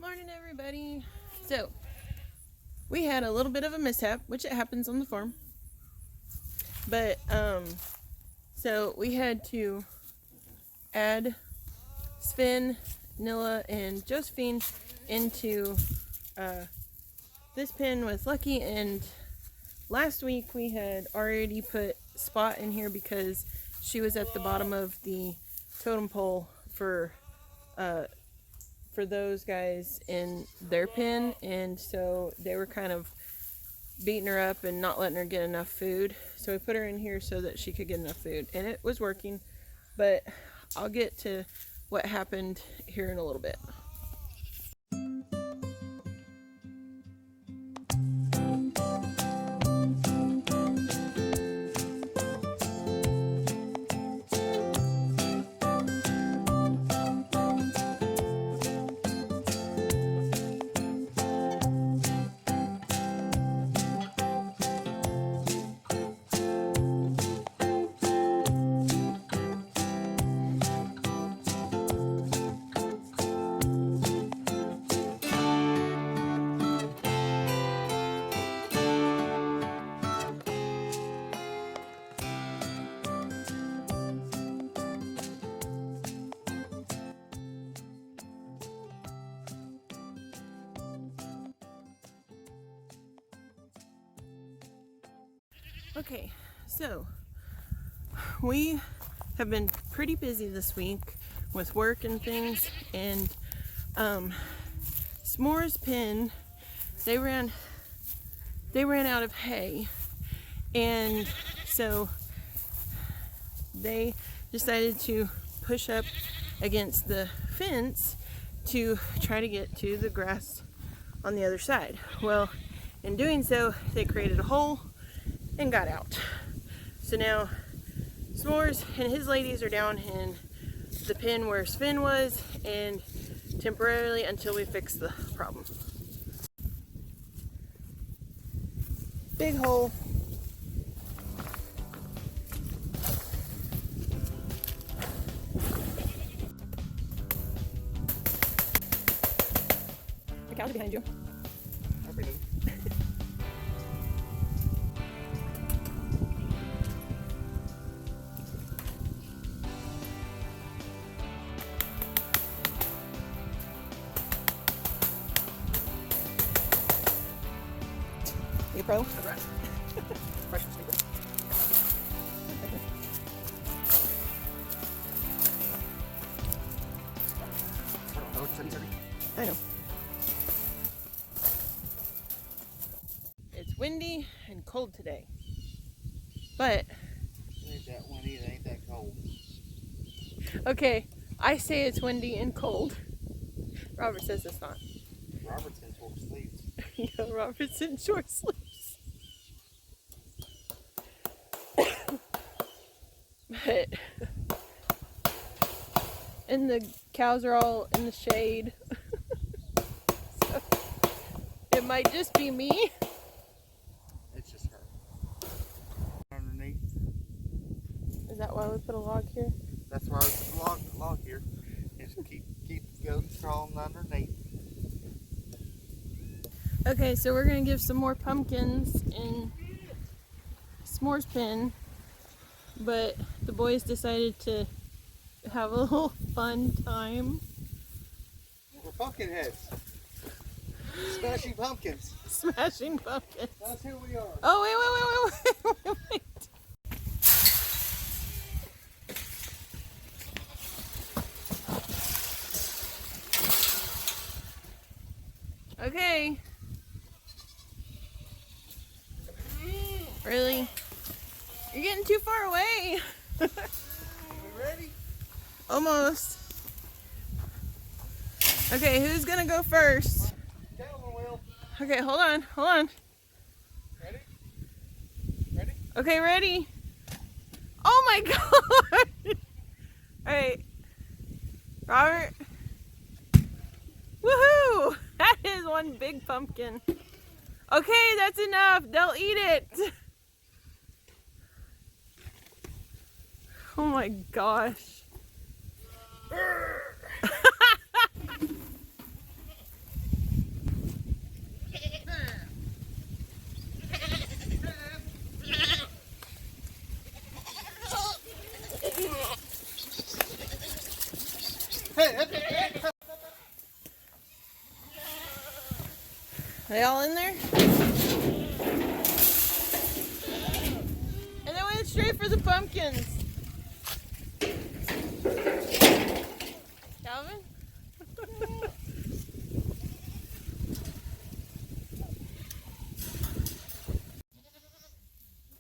Morning, everybody. So we had a little bit of a mishap, which it happens on the farm, but so we had to add Sven, Nilla, and Josephine into this pen with Lucky, and last week we had already put Spot in here because she was at the bottom of the totem pole for those guys in their pen, and so they were kind of beating her up and not letting her get enough food. So we put her in here so that she could get enough food, and it was working, but I'll get to what happened here in a little bit. Okay, so we have been pretty busy this week with work and things, and S'more's pen, they ran out of hay, and so they decided to push up against the fence to try to get to the grass on the other side. Well, in doing so, they created a hole and got out. So now S'mores and his ladies are down in the pen where Sven was, and temporarily until we fix the problem. Big hole. The cows are behind you. You pro? Fresh sleeper. I know. It's windy and cold today, but It ain't that windy, it ain't that cold. okay, I say it's windy and cold. Robert says it's not. Robert's in short sleeves. Yeah, Robert's in short sleeves. But and the cows are all in the shade. So it might just be me. It's just her. Underneath. Is that why we put a log here? That's why I put the log here. Just keep the goats crawling underneath. Okay, so we're gonna give some more pumpkins in S'more's pen, but the boys decided to have a little fun time. We're pumpkin heads. Smashing pumpkins. Smashing pumpkins. That's who we are. Oh, wait. Okay. Really? You're getting too far away. Are we ready? Almost. Okay, who's gonna go first? Gentlemen will. Okay, hold on. Ready? Ready? Okay, ready? Oh my god! Alright. Robert. Woohoo! That is one big pumpkin. Okay, that's enough. They'll eat it. Oh my gosh. They all in there? And they went straight for the pumpkins. Calvin?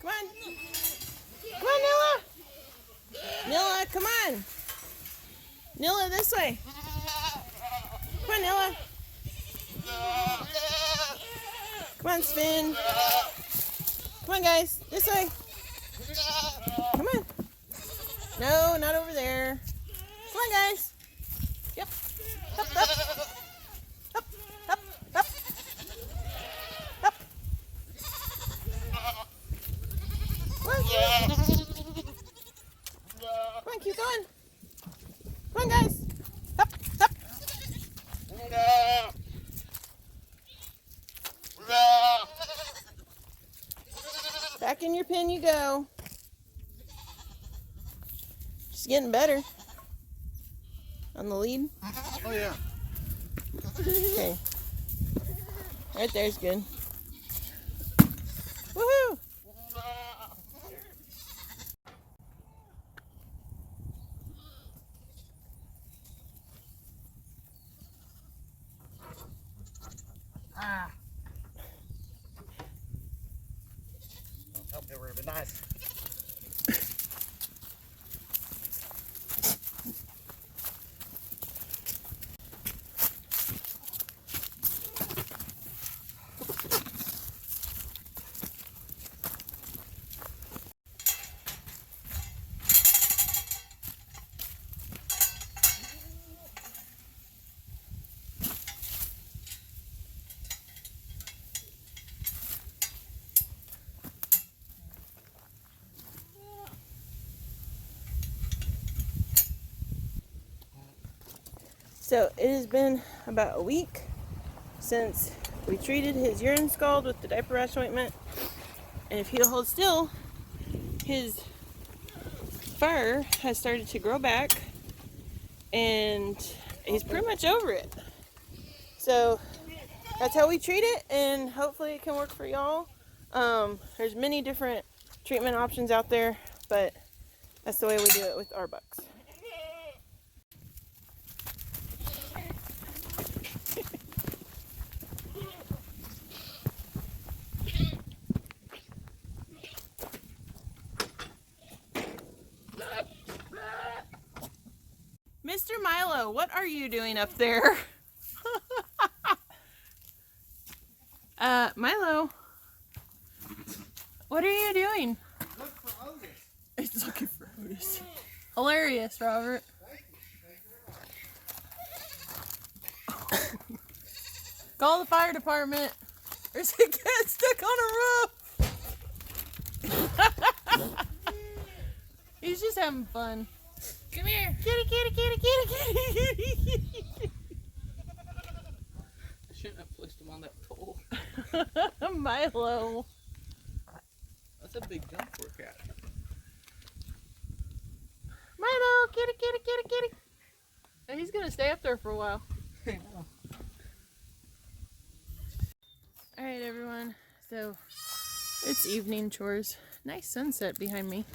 Come on. Come on, Nilla. Nilla, come on. Nilla, this way. Come on, Nilla. Come on, Sven. Come on, guys. This way. Come on. No, not over there. Come on, guys. Yep. Up, up. Up, up, up. Up. Come on. Come on, keep going. Come on, guys. Up, up. Back in your pen you go. She's getting better. On the lead? Oh yeah. Okay. Right there's good. Woohoo! Ah. Help me, Ruben. Nice. So it has been about a week since we treated his urine scald with the diaper rash ointment. And if he'll hold still, his fur has started to grow back and he's pretty much over it. So that's how we treat it, and hopefully it can work for y'all. There's many different treatment options out there, but that's the way we do it with our bucks. Mr. Milo, what are you doing up there? Milo, what are you doing? Look for Otis. He's looking for Otis. Hilarious, Robert. Call the fire department. There's a cat stuck on a roof. He's just having fun. Come here. Kitty, kitty, kitty, kitty, kitty, kitty. I shouldn't have placed him on that pole. Milo. That's a big jump for a cat. Milo, kitty, kitty, kitty, kitty. And he's gonna stay up there for a while. Alright everyone, so it's evening chores. Nice sunset behind me.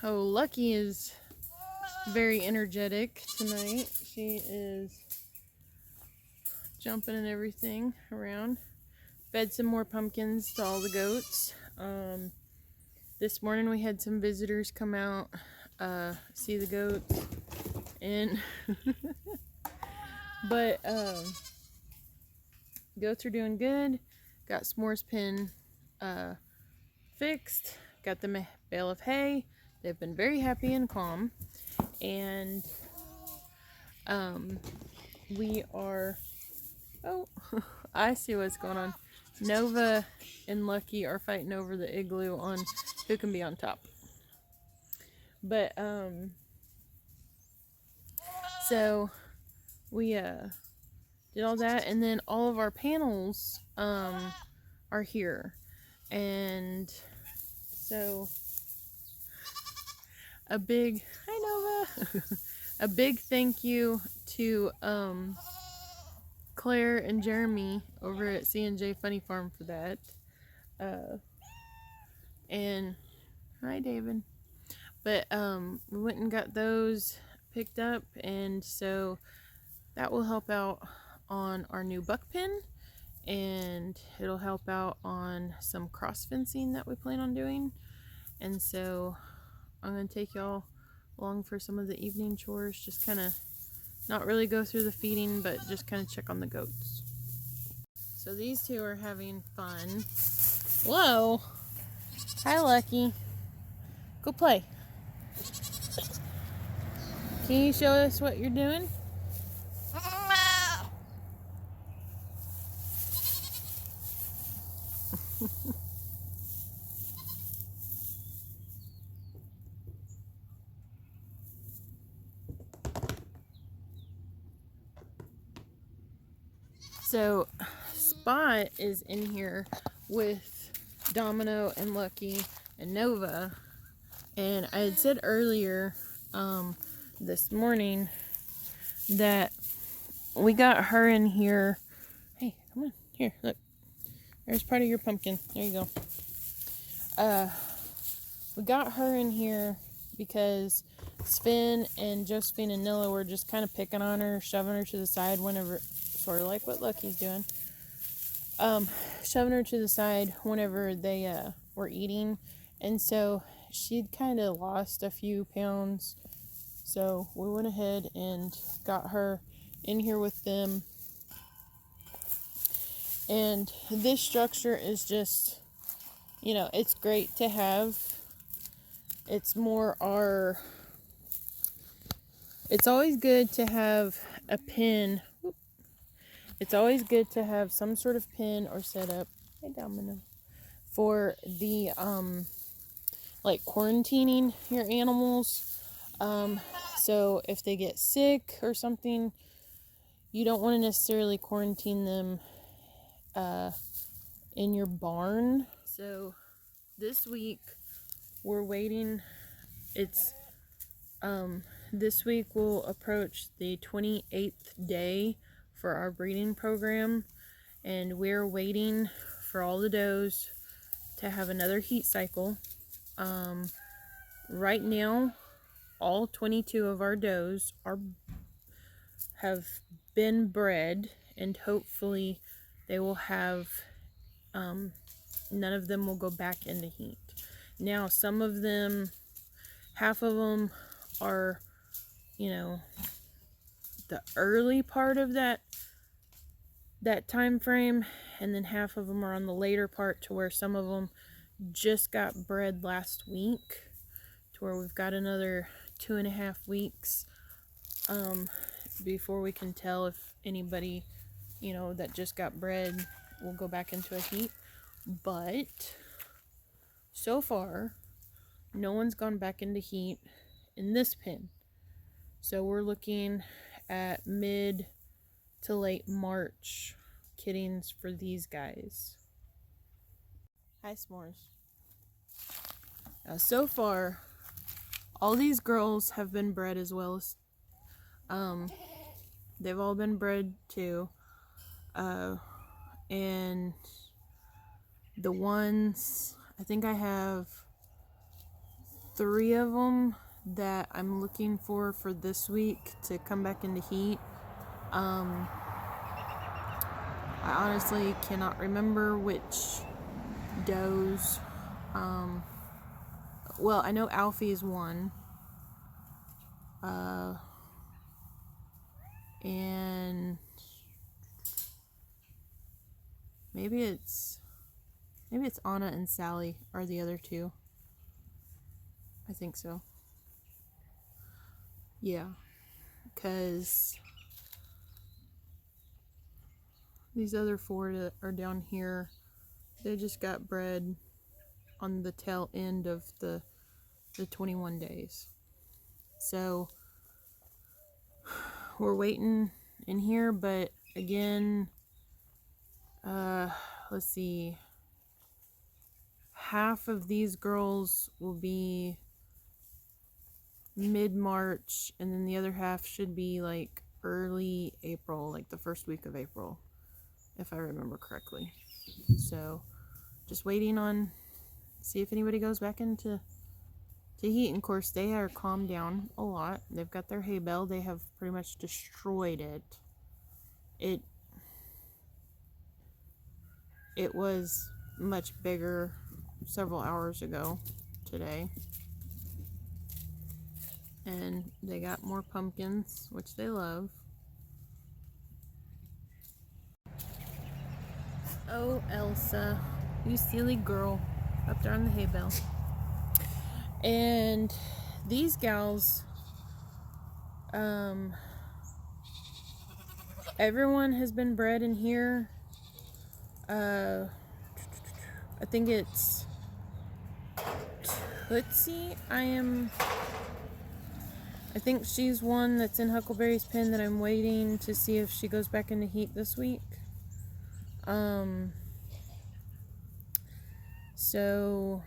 Lucky is very energetic tonight. She is jumping and everything around. Fed some more pumpkins to all the goats. This morning we had some visitors come out, see the goats, and but goats are doing good. Got s'mores pen fixed. Got them a bale of hay. They've been very happy and calm, and we are, oh, I see what's going on. Nova and Lucky are fighting over the igloo on who can be on top. But so we did all that, and then all of our panels are here, and so a big, hi Nova, a big thank you to Claire and Jeremy over at C&J Funny Farm for that. And hi, David. But we went and got those picked up, and so that will help out on our new buck pen, and it'll help out on some cross fencing that we plan on doing. And so I'm going to take y'all along for some of the evening chores, just kind of not really go through the feeding, but just kind of check on the goats. So these two are having fun. Whoa! Hi, Lucky. Go play. Can you show us what you're doing? So Spot is in here with Domino and Lucky and Nova, and I had said earlier this morning that we got her in here. Hey, come on, here, look, there's part of your pumpkin. There you go. We got her in here because Sven and Josephine and Nilla were just kind of picking on her, shoving her to the side whenever, sort of like what Lucky's doing. Shoving her to the side whenever they were eating, and so she'd kind of lost a few pounds. So we went ahead and got her in here with them. And this structure is just, you know, it's great to have. It's more our, it's always good to have a pen. It's always good to have some sort of pen or setup, hey Domino, for the like quarantining your animals. So if they get sick or something, you don't want to necessarily quarantine them in your barn. So this week we're waiting. It's this week will approach the 28th day for our breeding program, and we're waiting for all the does to have another heat cycle. Right now, all 22 of our does have been bred, and hopefully they will have none of them will go back into heat. Now, some of them, half of them are, you know, the early part of that time frame, and then half of them are on the later part, to where some of them just got bred last week, to where we've got another 2.5 weeks before we can tell if anybody, you know, that just got bred will go back into a heat. But so far no one's gone back into heat in this pen, so we're looking at mid to late March kittings for these guys. Hi, S'mores. Now, so far, all these girls have been bred as well as, they've all been bred too. And the ones, I think I have 3 of them that I'm looking for this week to come back into heat. I honestly cannot remember which does. Well, I know Alfie is one. And maybe it's Anna and Sally are the other 2. I think so. Yeah, because these other 4 that are down here, they just got bred on the tail end of the 21 days. So we're waiting in here, but again, let's see, half of these girls will be mid-March, and then the other half should be like early April, like the first week of April, if I remember correctly. So just waiting on, see if anybody goes back into heat. And of course they are calmed down a lot. They've got their hay bale. They have pretty much destroyed it. It was much bigger several hours ago today. And they got more pumpkins, which they love. Oh, Elsa, you silly girl, up there on the hay bale. And these gals, everyone has been bred in here. I think it's Tootsie. I think she's one that's in Huckleberry's pen that I'm waiting to see if she goes back into heat this week. So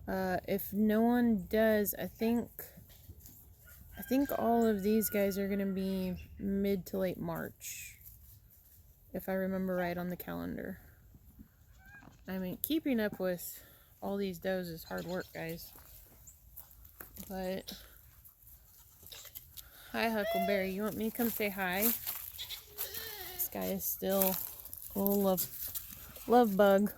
if no one does, I think all of these guys are gonna be mid to late March, if I remember right on the calendar. I mean, keeping up with all these does is hard work, guys. But hi, Huckleberry. You want me to come say hi? This guy is still a little love bug.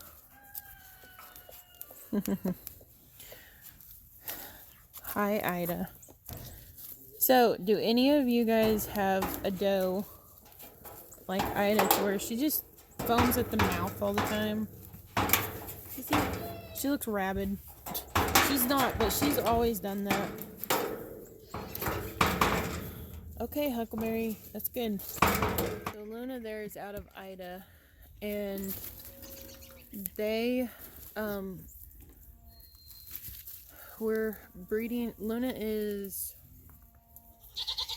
Hi, Ida. So, do any of you guys have a doe like Ida, to where she just foams at the mouth all the time? You see, she looks rabid. She's not, but she's always done that. Okay, Huckleberry, that's good. So Luna there is out of Ida, and they were breeding. Luna is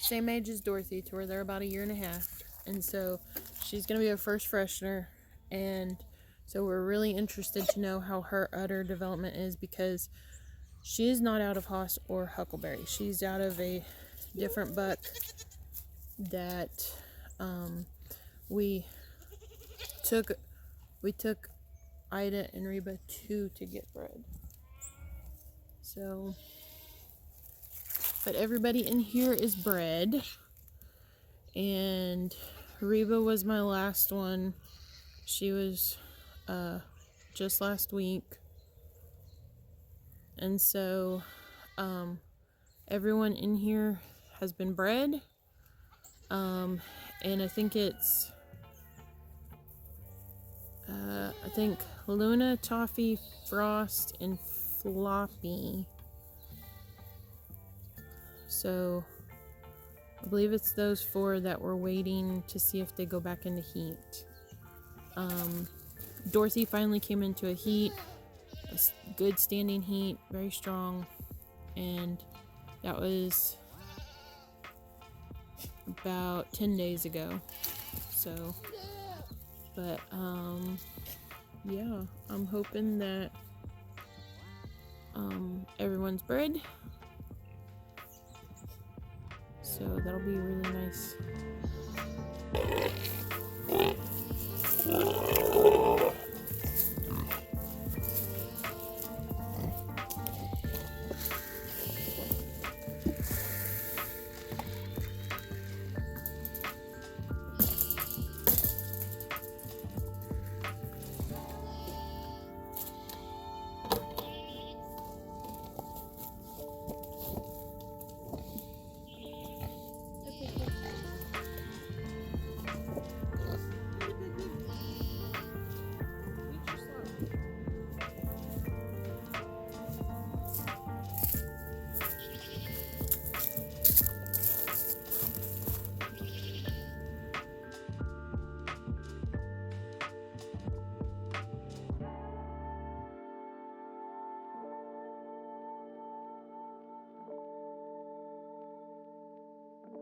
same age as Dorothy, to where they're about 1.5 years, and so she's gonna be a first freshener, and so we're really interested to know how her udder development is, because she is not out of Haas or Huckleberry. She's out of a different buck that we took Ida and Reba to get bred. So, but everybody in here is bred, and Reba was my last one. She was just last week. And so everyone in here has been bred, and I think it's I think Luna, Toffee, Frost, and Floppy. So I believe it's those 4 that we're waiting to see if they go back into heat. Dorothy finally came into a heat, a good standing heat, very strong, and that was about 10 days ago. So, but yeah, I'm hoping that everyone's bred, so that'll be really nice.